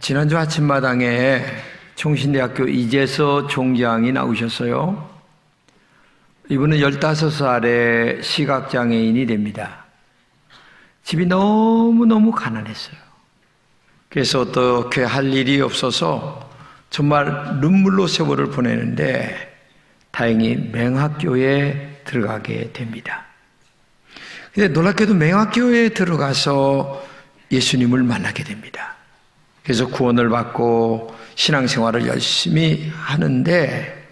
지난주 아침마당에 총신대학교 이재서 총장이 나오셨어요. 이분은 15살의 시각장애인이 됩니다. 집이 너무너무 가난했어요. 그래서 어떻게 할 일이 없어서 정말 눈물로 세월을 보내는데 다행히 맹학교에 들어가게 됩니다. 근데 놀랍게도 맹학교에 들어가서 예수님을 만나게 됩니다. 그래서 구원을 받고 신앙생활을 열심히 하는데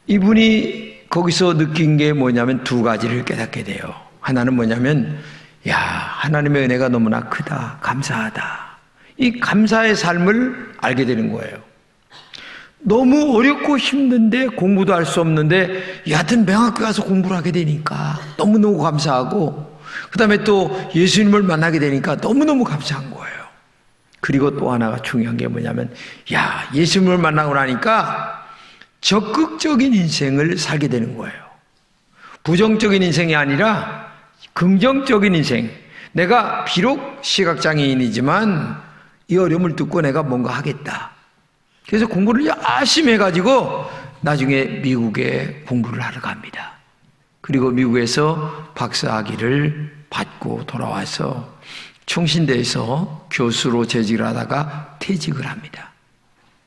이분이 거기서 느낀 게 뭐냐면 두 가지를 깨닫게 돼요. 하나는 뭐냐면 하나님의 은혜가 너무나 크다, 감사하다. 이 감사의 삶을 알게 되는 거예요. 너무 어렵고 힘든데 공부도 할 수 없는데 여하튼 맹학교 가서 공부를 하게 되니까 너무너무 감사하고 그 다음에 또 예수님을 만나게 되니까 너무너무 감사한 거예요. 그리고 또 하나가 중요한 게 뭐냐면 예수님을 만나고 나니까 적극적인 인생을 살게 되는 거예요. 부정적인 인생이 아니라 긍정적인 인생. 내가 비록 시각장애인이지만 이 어려움을 듣고 내가 뭔가 하겠다. 그래서 공부를 열심히 해가지고 나중에 미국에 공부를 하러 갑니다. 그리고 미국에서 박사학위를 받고 돌아와서 총신대에서 교수로 재직을 하다가 퇴직을 합니다.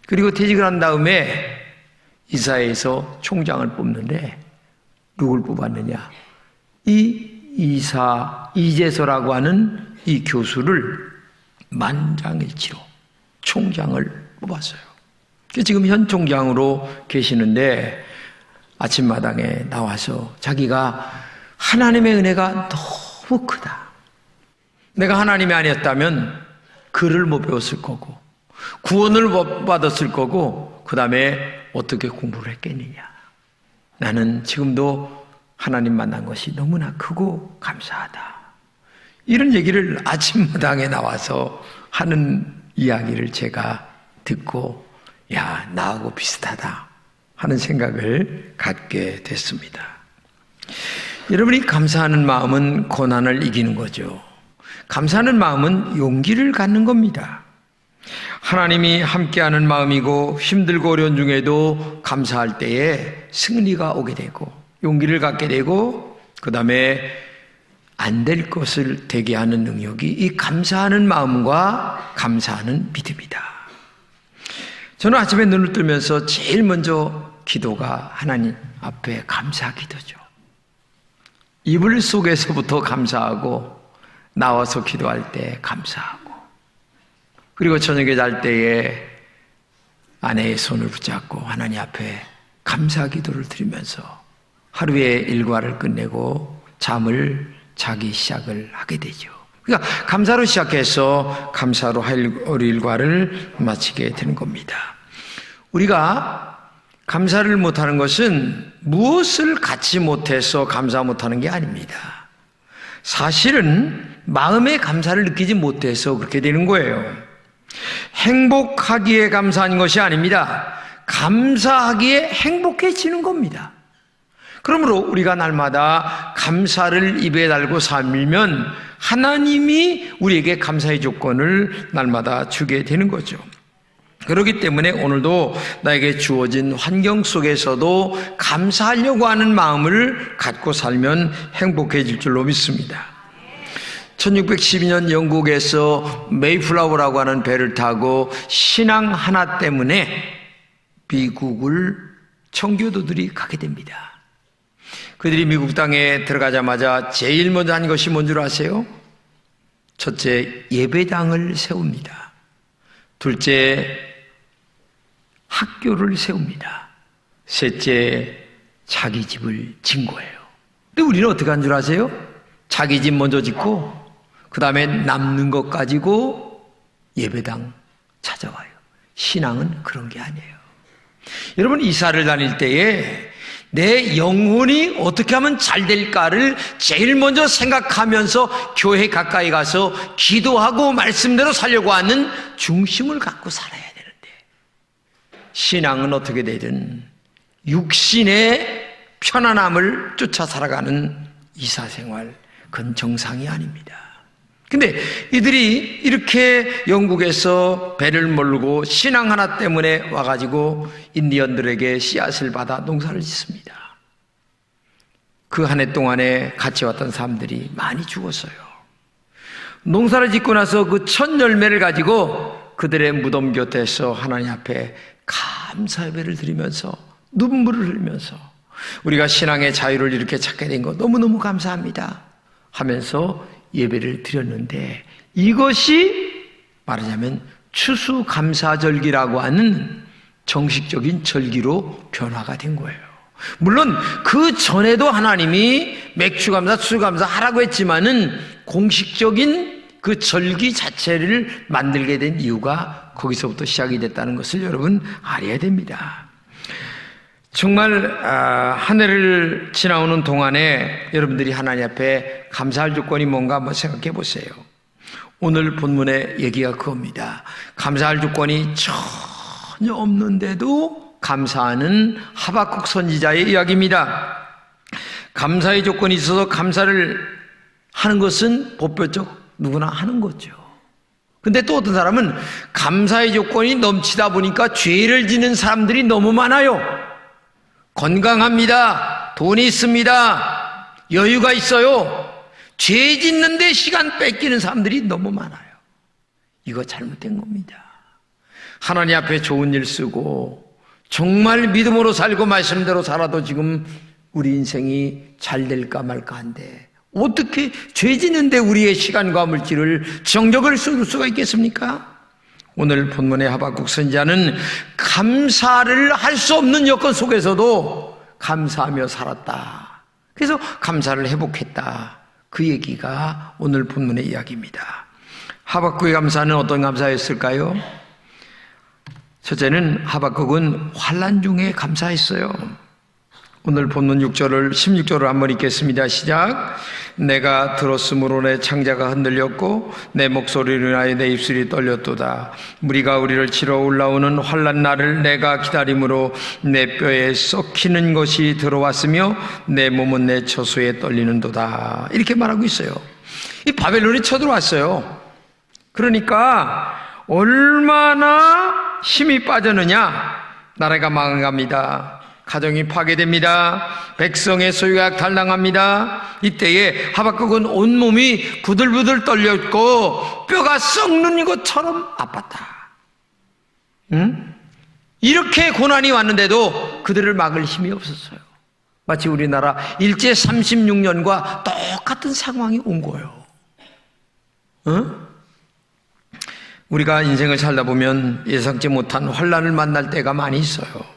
그리고 퇴직을 한 다음에 이사회에서 총장을 뽑는데 누굴 뽑았느냐? 이재서라고 하는 이 교수를 만장일치로 총장을 뽑았어요. 지금 현 총장으로 계시는데 아침마당에 나와서 자기가 하나님의 은혜가 너무 크다. 내가 하나님이 아니었다면 글을 못 배웠을 거고 구원을 못 받았을 거고 그 다음에 어떻게 공부를 했겠느냐. 나는 지금도 하나님 만난 것이 너무나 크고 감사하다. 이런 얘기를 아침마당에 나와서 하는 이야기를 제가 듣고 나하고 비슷하다 하는 생각을 갖게 됐습니다. 여러분이 감사하는 마음은 고난을 이기는 거죠. 감사하는 마음은 용기를 갖는 겁니다. 하나님이 함께하는 마음이고 힘들고 어려운 중에도 감사할 때에 승리가 오게 되고 용기를 갖게 되고 그 다음에 안 될 것을 되게 하는 능력이 이 감사하는 마음과 감사하는 믿음이다. 저는 아침에 눈을 뜨면서 제일 먼저 기도가 하나님 앞에 감사 기도죠. 이불 속에서부터 감사하고 나와서 기도할 때 감사하고 그리고 저녁에 잘 때에 아내의 손을 붙잡고 하나님 앞에 감사 기도를 드리면서 하루의 일과를 끝내고 잠을 자기 시작을 하게 되죠. 그러니까 감사로 시작해서 감사로 하루 일과를 마치게 되는 겁니다. 우리가 감사를 못하는 것은 무엇을 갖지 못해서 감사 못하는 게 아닙니다. 사실은 마음의 감사를 느끼지 못해서 그렇게 되는 거예요. 행복하기에 감사한 것이 아닙니다. 감사하기에 행복해지는 겁니다. 그러므로 우리가 날마다 감사를 입에 달고 살면 하나님이 우리에게 감사의 조건을 날마다 주게 되는 거죠. 그렇기 때문에 오늘도 나에게 주어진 환경 속에서도 감사하려고 하는 마음을 갖고 살면 행복해질 줄로 믿습니다. 1612년 영국에서 메이플라워라고 하는 배를 타고 신앙 하나 때문에 미국을 청교도들이 가게 됩니다. 그들이 미국 땅에 들어가자마자 제일 먼저 한 것이 뭔 줄 아세요? 첫째, 예배당을 세웁니다. 둘째, 학교를 세웁니다. 셋째, 자기 집을 진 거예요. 근데 우리는 어떻게 한 줄 아세요? 자기 집 먼저 짓고 그 다음에 남는 것 가지고 예배당 찾아와요. 신앙은 그런 게 아니에요. 여러분 이사를 다닐 때에 내 영혼이 어떻게 하면 잘 될까를 제일 먼저 생각하면서 교회 가까이 가서 기도하고 말씀대로 살려고 하는 중심을 갖고 살아야 되는데 신앙은 어떻게 되든 육신의 편안함을 쫓아 살아가는 이사생활 그건 정상이 아닙니다. 근데 이들이 이렇게 영국에서 배를 몰고 신앙 하나 때문에 와가지고 인디언들에게 씨앗을 받아 농사를 짓습니다. 그 한 해 동안에 같이 왔던 사람들이 많이 죽었어요. 농사를 짓고 나서 그 첫 열매를 가지고 그들의 무덤 곁에서 하나님 앞에 감사 예배를 드리면서 눈물을 흘리면서 우리가 신앙의 자유를 이렇게 찾게 된 거 너무너무 감사합니다 하면서 예배를 드렸는데, 이것이 말하자면 추수감사절기라고 하는 정식적인 절기로 변화가 된 거예요. 물론 그 전에도 하나님이 맥추감사, 추수감사 하라고 했지만은 공식적인 그 절기 자체를 만들게 된 이유가 거기서부터 시작이 됐다는 것을 여러분 알아야 됩니다. 정말 한 해를 지나오는 동안에 여러분들이 하나님 앞에 감사할 조건이 뭔가 한번 생각해 보세요. 오늘 본문의 얘기가 그겁니다. 감사할 조건이 전혀 없는데도 감사하는 하박국 선지자의 이야기입니다. 감사의 조건이 있어서 감사를 하는 것은 법적으로 누구나 하는 거죠. 근데 또 어떤 사람은 감사의 조건이 넘치다 보니까 죄를 지는 사람들이 너무 많아요. 건강합니다. 돈이 있습니다. 여유가 있어요. 죄 짓는데 시간 뺏기는 사람들이 너무 많아요. 이거 잘못된 겁니다. 하나님 앞에 좋은 일 쓰고 정말 믿음으로 살고 말씀대로 살아도 지금 우리 인생이 잘 될까 말까 한데 어떻게 죄 짓는데 우리의 시간과 물질을 정적을 쏟을 수가 있겠습니까? 오늘 본문의 하박국 선지자는 감사를 할 수 없는 여건 속에서도 감사하며 살았다. 그래서 감사를 회복했다. 그 얘기가 오늘 본문의 이야기입니다. 하박국의 감사는 어떤 감사였을까요? 첫째는 하박국은 환난 중에 감사했어요. 오늘 본문 16절을 한번 읽겠습니다. 시작. 내가 들었으므로 내 창자가 흔들렸고 내 목소리로 인하여 내 입술이 떨렸도다. 무리가 우리를 치러 올라오는 환난 날을 내가 기다림으로 내 뼈에 썩히는 것이 들어왔으며 내 몸은 내 처소에 떨리는도다. 이렇게 말하고 있어요. 이 바벨론이 쳐들어왔어요. 그러니까 얼마나 힘이 빠졌느냐. 나라가 망합니다. 가정이 파괴됩니다. 백성의 소유가 탈당합니다. 이때에 하박국은 온몸이 부들부들 떨렸고 뼈가 썩는 것처럼 아팠다. 이렇게 고난이 왔는데도 그들을 막을 힘이 없었어요. 마치 우리나라 일제 36년과 똑같은 상황이 온 거예요. 우리가 인생을 살다 보면 예상치 못한 환난을 만날 때가 많이 있어요.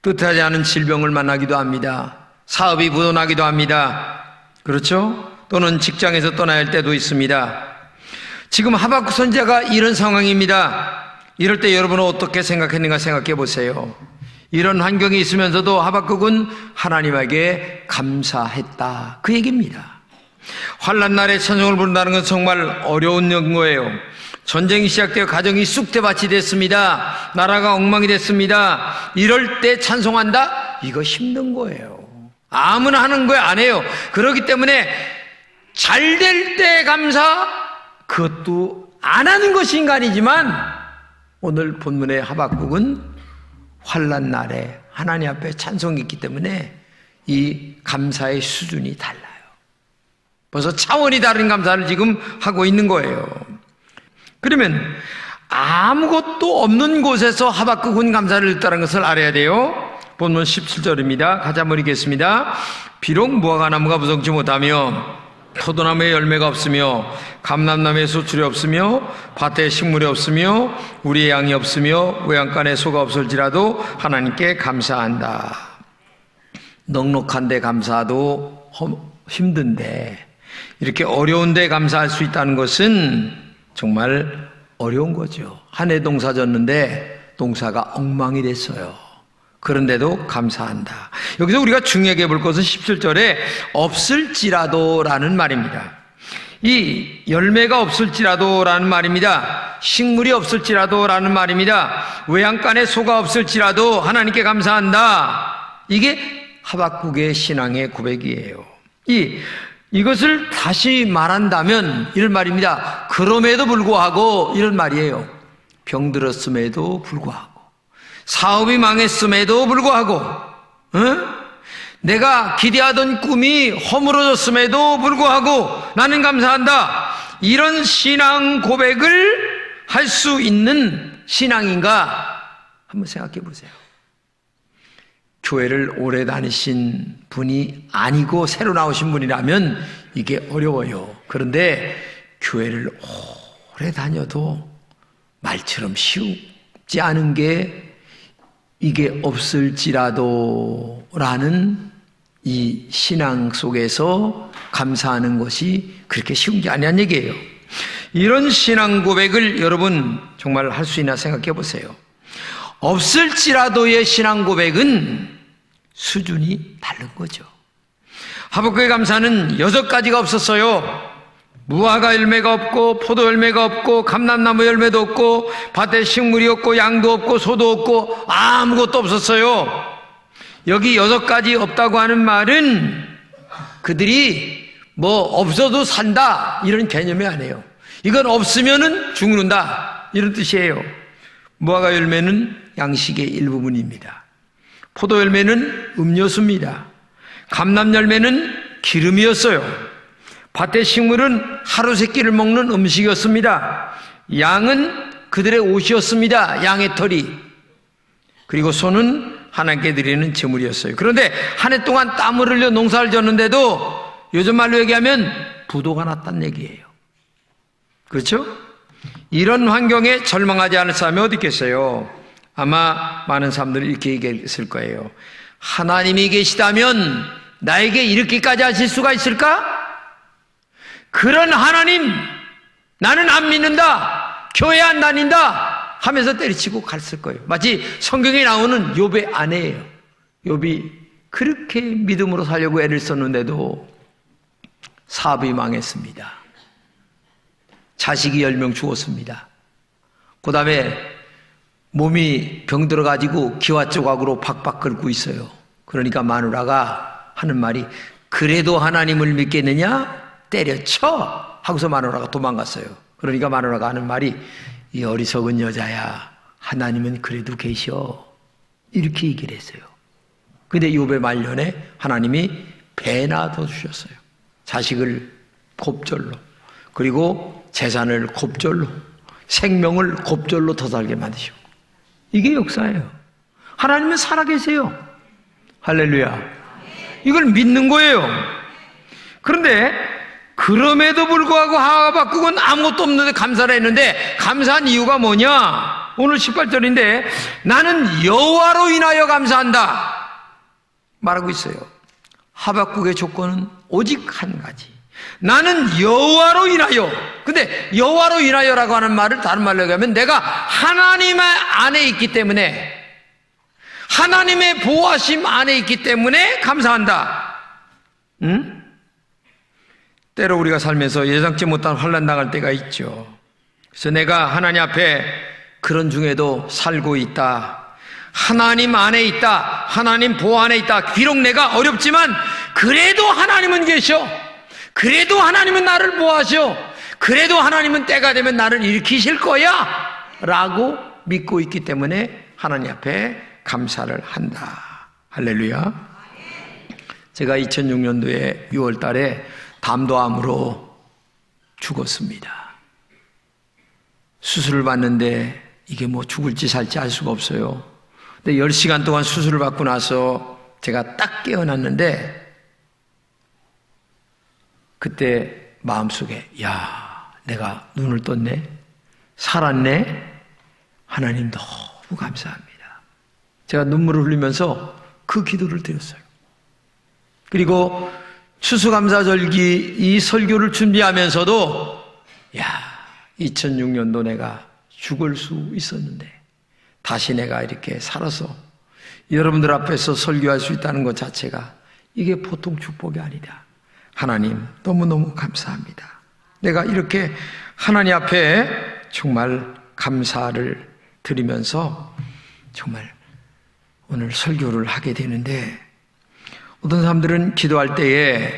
뜻하지 않은 질병을 만나기도 합니다. 사업이 부도나기도 합니다. 그렇죠? 또는 직장에서 떠나야 할 때도 있습니다. 지금 하박국 선지자가 이런 상황입니다. 이럴 때 여러분은 어떻게 생각했는가 생각해 보세요. 이런 환경이 있으면서도 하박국은 하나님에게 감사했다. 그 얘기입니다. 환난 날에 찬송을 부른다는 건 정말 어려운 거예요. 전쟁이 시작되어 가정이 쑥대밭이 됐습니다. 나라가 엉망이 됐습니다. 이럴 때 찬송한다? 이거 힘든 거예요. 아무나 하는 거예요? 안 해요. 그렇기 때문에 잘 될 때 감사, 그것도 안 하는 것이 인간이지만 오늘 본문의 하박국은 환난 날에 하나님 앞에 찬송이 있기 때문에 이 감사의 수준이 달라요. 벌써 차원이 다른 감사를 지금 하고 있는 거예요. 그러면 아무것도 없는 곳에서 하박국은 감사를 했다는 것을 알아야 돼요. 본문 17절입니다. 같이 한번 읽겠습니다. 비록 무화과나무가 무성치 못하며 포도나무에 열매가 없으며 감람나무에 수출이 없으며 밭에 식물이 없으며 우리의 양이 없으며 외양간에 소가 없을지라도 하나님께 감사한다. 넉넉한데 감사도 힘든데 이렇게 어려운데 감사할 수 있다는 것은 정말 어려운 거죠. 한 해 농사 졌는데 농사가 엉망이 됐어요. 그런데도 감사한다. 여기서 우리가 중요하게 볼 것은 17절에 없을지라도 라는 말입니다. 이 열매가 없을지라도 라는 말입니다. 식물이 없을지라도 라는 말입니다. 외양간에 소가 없을지라도 하나님께 감사한다. 이게 하박국의 신앙의 고백이에요. 이 이것을 다시 말한다면 이런 말입니다. 그럼에도 불구하고 이런 말이에요. 병들었음에도 불구하고, 사업이 망했음에도 불구하고, 내가 기대하던 꿈이 허물어졌음에도 불구하고 나는 감사한다. 이런 신앙 고백을 할 수 있는 신앙인가? 한번 생각해 보세요. 교회를 오래 다니신 분이 아니고 새로 나오신 분이라면 이게 어려워요. 그런데 교회를 오래 다녀도 말처럼 쉽지 않은 게 이게 없을지라도 라는 이 신앙 속에서 감사하는 것이 그렇게 쉬운 게 아니란 얘기예요. 이런 신앙 고백을 여러분 정말 할 수 있나 생각해 보세요. 없을지라도의 신앙 고백은 수준이 다른 거죠. 하박국의 감사는 6가지가 없었어요. 무화과 열매가 없고 포도 열매가 없고 감람나무 열매도 없고 밭에 식물이 없고 양도 없고 소도 없고 아무것도 없었어요. 여기 6가지 없다고 하는 말은 그들이 뭐 없어도 산다 이런 개념이 아니에요. 이건 없으면은 죽는다 이런 뜻이에요. 무화과 열매는 양식의 일부분입니다. 포도 열매는 음료수입니다. 감람 열매는 기름이었어요. 밭의 식물은 하루 세 끼를 먹는 음식이었습니다. 양은 그들의 옷이었습니다. 양의 털이. 그리고 소는 하나님께 드리는 제물이었어요. 그런데 한 해 동안 땀을 흘려 농사를 졌는데도 요즘 말로 얘기하면 부도가 났다는 얘기예요. 그렇죠? 이런 환경에 절망하지 않을 사람이 어디 있겠어요? 아마 많은 사람들이 이렇게 얘기했을 거예요. 하나님이 계시다면 나에게 이렇게까지 하실 수가 있을까? 그런 하나님 나는 안 믿는다, 교회 안 다닌다 하면서 때리치고 갔을 거예요. 마치 성경에 나오는 욥의 아내예요. 욥이 그렇게 믿음으로 살려고 애를 썼는데도 사업이 망했습니다. 자식이 10명 죽었습니다. 그 다음에 몸이 병들어가지고 기와 조각으로 박박 끓고 있어요. 그러니까 마누라가 하는 말이 그래도 하나님을 믿겠느냐? 때려쳐! 하고서 마누라가 도망갔어요. 그러니까 마누라가 하는 말이 이 어리석은 여자야, 하나님은 그래도 계셔. 이렇게 얘기를 했어요. 근데 욥의 말년에 하나님이 배나 더 주셨어요. 자식을 곱절로, 그리고 재산을 곱절로, 생명을 곱절로 더 살게 만드시고. 이게 역사예요. 하나님은 살아계세요. 할렐루야. 이걸 믿는 거예요. 그런데 그럼에도 불구하고 하박국은 아무것도 없는데 감사를 했는데 감사한 이유가 뭐냐? 오늘 18절인데 나는 여호와로 인하여 감사한다 말하고 있어요. 하박국의 조건은 오직 한 가지. 나는 여호와로 인하여. 근데 여호와로 인하여라고 하는 말을 다른 말로 얘기하면 내가 하나님 안에 있기 때문에, 하나님의 보호하심 안에 있기 때문에 감사한다. 응? 때로 우리가 살면서 예상치 못한 환난 당할 때가 있죠. 그래서 내가 하나님 앞에 그런 중에도 살고 있다, 하나님 안에 있다, 하나님 보호 안에 있다. 비록 내가 어렵지만 그래도 하나님은 계셔. 그래도 하나님은 나를 보호하셔. 그래도 하나님은 때가 되면 나를 일으키실 거야 라고 믿고 있기 때문에 하나님 앞에 감사를 한다. 할렐루야. 제가 2006년도에 6월 달에 담도암으로 죽었습니다. 수술을 받는데 이게 뭐 죽을지 살지 알 수가 없어요. 근데 10시간 동안 수술을 받고 나서 제가 딱 깨어났는데 그때 마음속에 야, 내가 눈을 떴네, 살았네, 하나님 너무 감사합니다. 제가 눈물을 흘리면서 그 기도를 드렸어요. 그리고 추수감사절기 이 설교를 준비하면서도 야, 2006년도 내가 죽을 수 있었는데 다시 내가 이렇게 살아서 여러분들 앞에서 설교할 수 있다는 것 자체가 이게 보통 축복이 아니다. 하나님 너무너무 감사합니다. 내가 이렇게 하나님 앞에 정말 감사를 드리면서 정말 오늘 설교를 하게 되는데, 어떤 사람들은 기도할 때에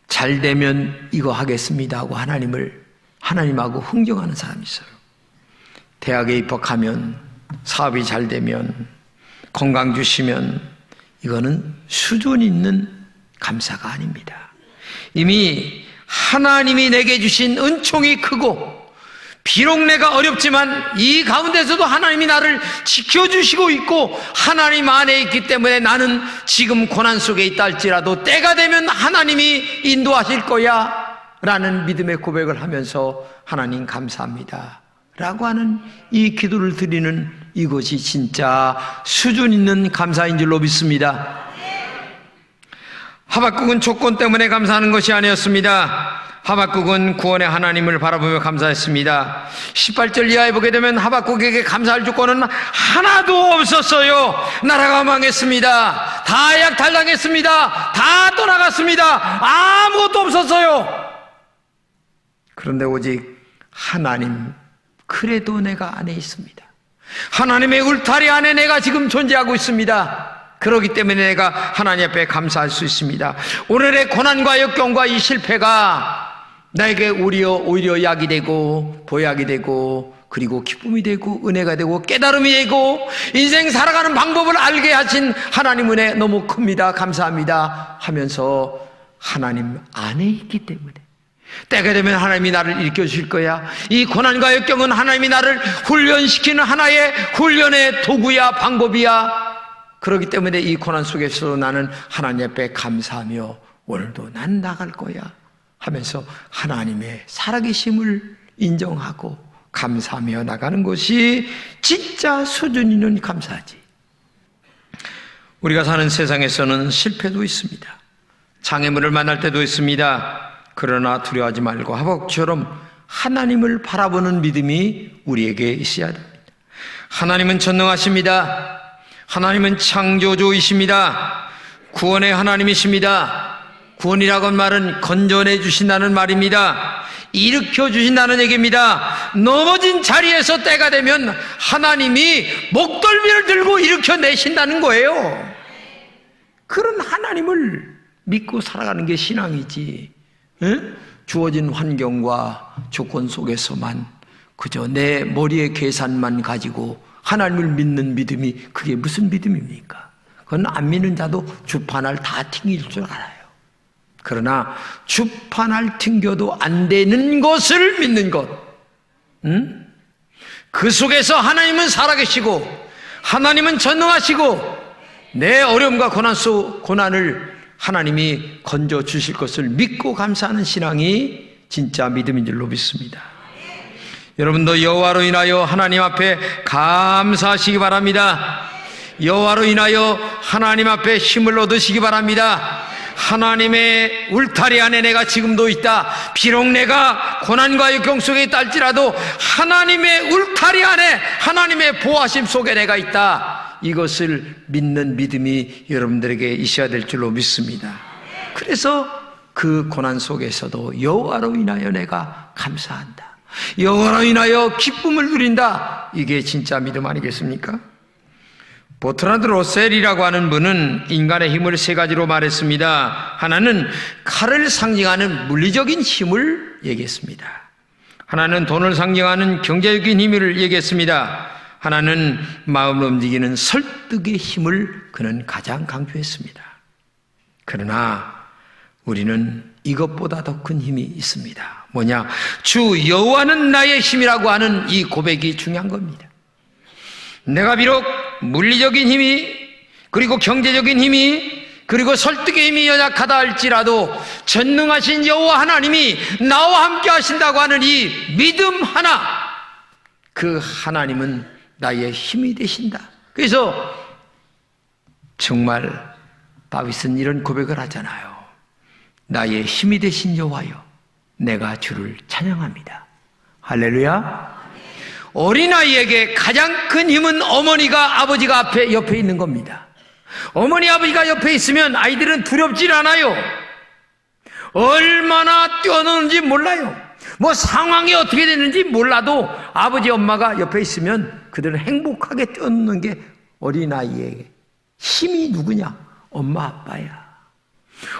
잘 되면 이거 하겠습니다 하고 하나님하고 흥정하는 사람이 있어요. 대학에 입학하면, 사업이 잘 되면, 건강 주시면 이거는 수준 있는 감사가 아닙니다. 이미 하나님이 내게 주신 은총이 크고, 비록 내가 어렵지만 이 가운데서도 하나님이 나를 지켜주시고 있고 하나님 안에 있기 때문에 나는 지금 고난 속에 있다 할지라도 때가 되면 하나님이 인도하실 거야 라는 믿음의 고백을 하면서 하나님 감사합니다 라고 하는 이 기도를 드리는 이것이 진짜 수준 있는 감사인 줄로 믿습니다. 하박국은 조건 때문에 감사하는 것이 아니었습니다. 하박국은 구원의 하나님을 바라보며 감사했습니다. 18절 이하에 보게 되면 하박국에게 감사할 조건은 하나도 없었어요. 나라가 망했습니다. 다 약탈당했습니다. 다 떠나갔습니다. 아무것도 없었어요. 그런데 오직 하나님, 그래도 내가 안에 있습니다. 하나님의 울타리 안에 내가 지금 존재하고 있습니다. 그렇기 때문에 내가 하나님 앞에 감사할 수 있습니다. 오늘의 고난과 역경과 이 실패가 나에게 오히려 약이 되고 보약이 되고 그리고 기쁨이 되고 은혜가 되고 깨달음이 되고 인생 살아가는 방법을 알게 하신 하나님 은혜 너무 큽니다. 감사합니다 하면서 하나님 안에 있기 때문에 때가 되면 하나님이 나를 일으켜주실 거야. 이 고난과 역경은 하나님이 나를 훈련시키는 하나의 훈련의 도구야, 방법이야. 그렇기 때문에 이 고난 속에서도 나는 하나님 앞에 감사하며 오늘도 난 나갈 거야 하면서 하나님의 살아계심을 인정하고 감사하며 나가는 것이 진짜 수준 있는 감사지. 우리가 사는 세상에서는 실패도 있습니다. 장애물을 만날 때도 있습니다. 그러나 두려워하지 말고 하박국처럼 하나님을 바라보는 믿음이 우리에게 있어야 됩니다. 하나님은 전능하십니다. 하나님은 창조주이십니다. 구원의 하나님이십니다. 구원이라고 하는 말은 건져내 주신다는 말입니다. 일으켜 주신다는 얘기입니다. 넘어진 자리에서 때가 되면 하나님이 목덜미를 들고 일으켜 내신다는 거예요. 그런 하나님을 믿고 살아가는 게 신앙이지. 응? 주어진 환경과 조건 속에서만 그저 내 머리의 계산만 가지고 하나님을 믿는 믿음이 그게 무슨 믿음입니까? 그건 안 믿는 자도 주판알 다 튕길 줄 알아요. 그러나 주판알 튕겨도 안 되는 것을 믿는 것, 응? 그 속에서 하나님은 살아계시고 하나님은 전능하시고 내 어려움과 고난을 하나님이 건져 주실 것을 믿고 감사하는 신앙이 진짜 믿음인 줄로 믿습니다. 여러분도 여호와로 인하여 하나님 앞에 감사하시기 바랍니다. 여호와로 인하여 하나님 앞에 힘을 얻으시기 바랍니다. 하나님의 울타리 안에 내가 지금도 있다. 비록 내가 고난과 역경 속에 있다 할지라도 하나님의 울타리 안에 하나님의 보호하심 속에 내가 있다. 이것을 믿는 믿음이 여러분들에게 있어야 될 줄로 믿습니다. 그래서 그 고난 속에서도 여호와로 인하여 내가 감사한다. 여호와로 인하여 기쁨을 누린다. 이게 진짜 믿음 아니겠습니까? 보트라드 로셀이라고 하는 분은 인간의 힘을 세 가지로 말했습니다. 하나는 칼을 상징하는 물리적인 힘을 얘기했습니다. 하나는 돈을 상징하는 경제적인 힘을 얘기했습니다. 하나는 마음을 움직이는 설득의 힘을 그는 가장 강조했습니다. 그러나 우리는 이것보다 더 큰 힘이 있습니다. 뭐냐? 주 여호와는 나의 힘이라고 하는 이 고백이 중요한 겁니다. 내가 비록 물리적인 힘이 그리고 경제적인 힘이 그리고 설득의 힘이 연약하다 할지라도 전능하신 여호와 하나님이 나와 함께 하신다고 하는 이 믿음 하나, 그 하나님은 나의 힘이 되신다. 그래서 정말 다윗은 이런 고백을 하잖아요. 나의 힘이 되신 여호와여, 내가 주를 찬양합니다. 할렐루야. 어린아이에게 가장 큰 힘은 어머니가 아버지가 옆에 있는 겁니다. 어머니 아버지가 옆에 있으면 아이들은 두렵질 않아요. 얼마나 뛰어노는지 몰라요. 뭐 상황이 어떻게 되는지 몰라도 아버지 엄마가 옆에 있으면 그들은 행복하게 뛰어노는 게 어린아이에게 힘이 누구냐? 엄마 아빠야.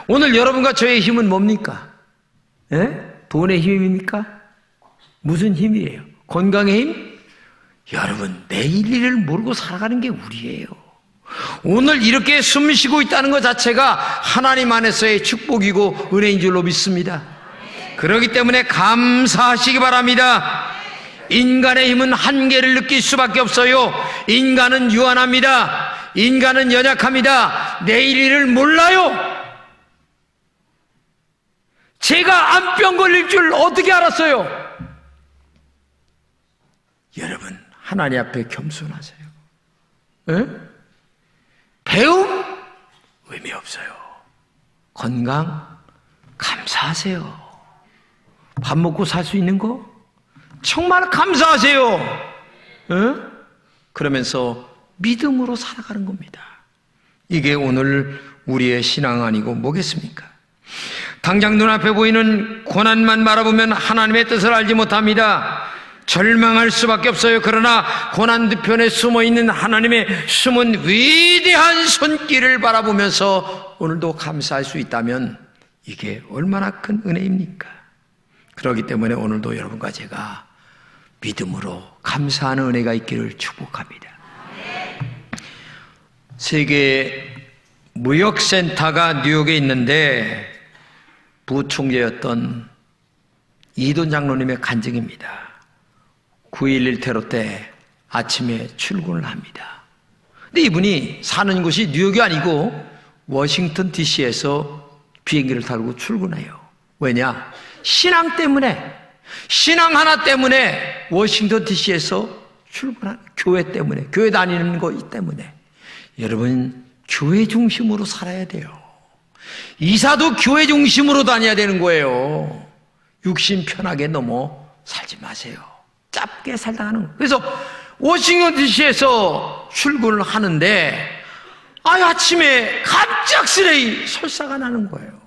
오늘 여러분과 저의 힘은 뭡니까? 예? 돈의 힘입니까? 무슨 힘이에요? 건강의 힘? 여러분, 내일 일을 모르고 살아가는 게 우리예요. 오늘 이렇게 숨 쉬고 있다는 것 자체가 하나님 안에서의 축복이고 은혜인 줄로 믿습니다. 그렇기 때문에 감사하시기 바랍니다. 인간의 힘은 한계를 느낄 수밖에 없어요. 인간은 유한합니다. 인간은 연약합니다. 내일 일을 몰라요. 제가 암병 걸릴 줄 어떻게 알았어요? 여러분, 하나님 앞에 겸손하세요. 에? 배움? 의미 없어요. 건강? 감사하세요. 밥 먹고 살 수 있는 거? 정말 감사하세요. 에? 그러면서 믿음으로 살아가는 겁니다. 이게 오늘 우리의 신앙 아니고 뭐겠습니까? 당장 눈앞에 보이는 고난만 바라보면 하나님의 뜻을 알지 못합니다. 절망할 수밖에 없어요. 그러나 고난 뒤편에 숨어있는 하나님의 숨은 위대한 손길을 바라보면서 오늘도 감사할 수 있다면 이게 얼마나 큰 은혜입니까? 그렇기 때문에 오늘도 여러분과 제가 믿음으로 감사하는 은혜가 있기를 축복합니다. 세계 무역센터가 뉴욕에 있는데 부총재였던 이돈 장로님의 간증입니다. 9.11 테러 때 아침에 출근을 합니다. 근데 이분이 사는 곳이 뉴욕이 아니고 워싱턴 DC에서 비행기를 타고 출근해요. 왜냐? 신앙 때문에, 신앙 하나 때문에 워싱턴 DC에서 출근하는, 교회 때문에, 교회 다니는 거 때문에. 여러분, 교회 중심으로 살아야 돼요. 이사도 교회 중심으로 다녀야 되는 거예요. 육신 편하게 넘어 살지 마세요. 짧게 살다가는 거예요. 그래서 워싱턴 DC에서 출근을 하는데 아침에 갑작스레 설사가 나는 거예요.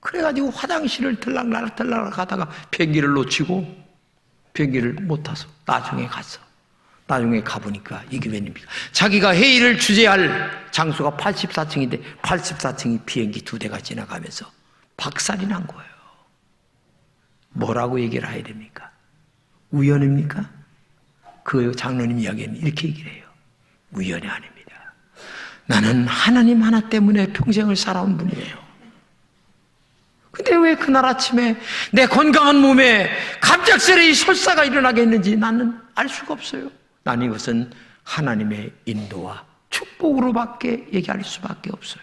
그래가지고 화장실을 들락날락 가다가 비행기를 놓치고 비행기를 못 타서 나중에 갔어. 나중에 가보니까 이게 웬일입니까? 자기가 회의를 주재할 장소가 84층인데 84층이 비행기 2대가 지나가면서 박살이 난 거예요. 뭐라고 얘기를 해야 됩니까? 우연입니까? 그 장로님 이야기는 이렇게 얘기를 해요. 우연이 아닙니다. 나는 하나님 하나 때문에 평생을 살아온 분이에요. 근데 왜 그날 아침에 내 건강한 몸에 갑작스레 설사가 일어나게 했는지 나는 알 수가 없어요. 난 이것은 하나님의 인도와 축복으로밖에 얘기할 수밖에 없어요.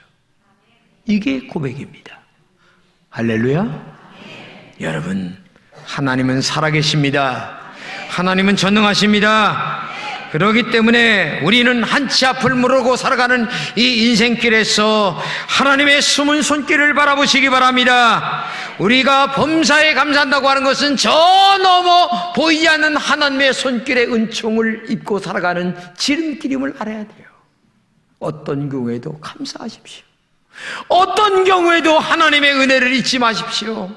이게 고백입니다. 할렐루야. 여러분, 하나님은 살아계십니다. 하나님은 전능하십니다. 그렇기 때문에 우리는 한치 앞을 모르고 살아가는 이 인생길에서 하나님의 숨은 손길을 바라보시기 바랍니다. 우리가 범사에 감사한다고 하는 것은 저 넘어 보이지 않는 하나님의 손길의 은총을 입고 살아가는 지름길임을 알아야 돼요. 어떤 경우에도 감사하십시오. 어떤 경우에도 하나님의 은혜를 잊지 마십시오.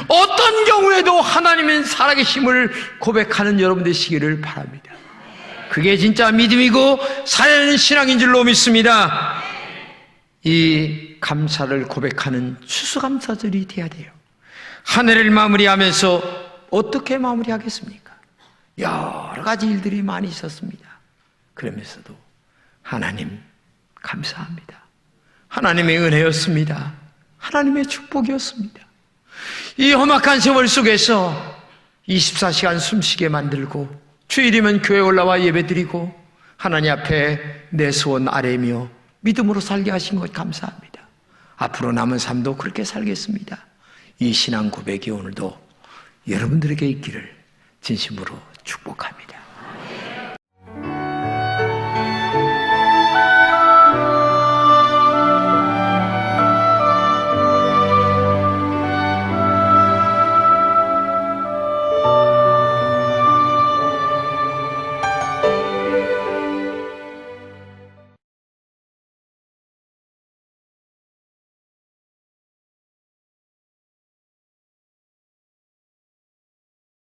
어떤 경우에도 하나님의 살아계심을 고백하는 여러분 되시기를 바랍니다. 그게 진짜 믿음이고 살아있는 신앙인 줄로 믿습니다. 이 감사를 고백하는 추수감사절이 돼야 돼요. 한 해를 마무리하면서 어떻게 마무리하겠습니까? 여러 가지 일들이 많이 있었습니다. 그러면서도 하나님 감사합니다. 하나님의 은혜였습니다. 하나님의 축복이었습니다. 이 험악한 세월 속에서 24시간 숨쉬게 만들고 주일이면 교회 올라와 예배드리고 하나님 앞에 내 소원 아뢰며 믿음으로 살게 하신 것 감사합니다. 앞으로 남은 삶도 그렇게 살겠습니다. 이 신앙 고백이 오늘도 여러분들에게 있기를 진심으로 축복합니다.